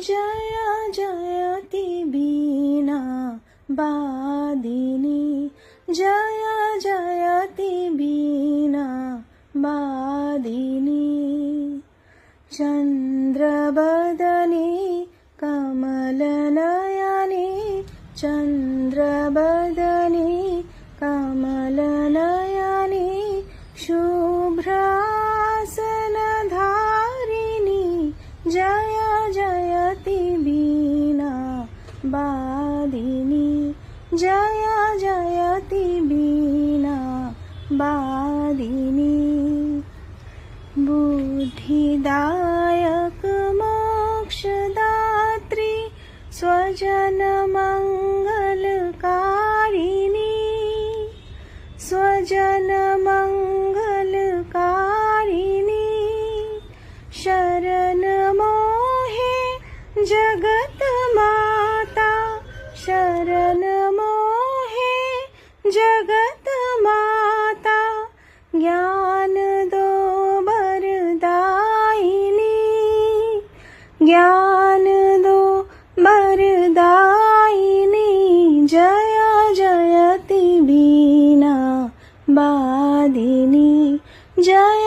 जया जयति बीना वादिनी जया जयति बीना वादिनी चन्द्रवदने कमलनयने चन्द्रवदने कमलनयने शुभ्रासनधारिणी जया जयति बीना वादिनी जया जयति बीना वादिनी बुद्धिदायक मोक्षदात्री स्वजन मंगलकारिणी स्वजन मंगलकारिणी शरण मोहे जगत माता शरण मोहे जगत माता ज्ञान दो वरदायिनी ज्ञान दो वरदायिनी जया जयति बीना वादिनी जया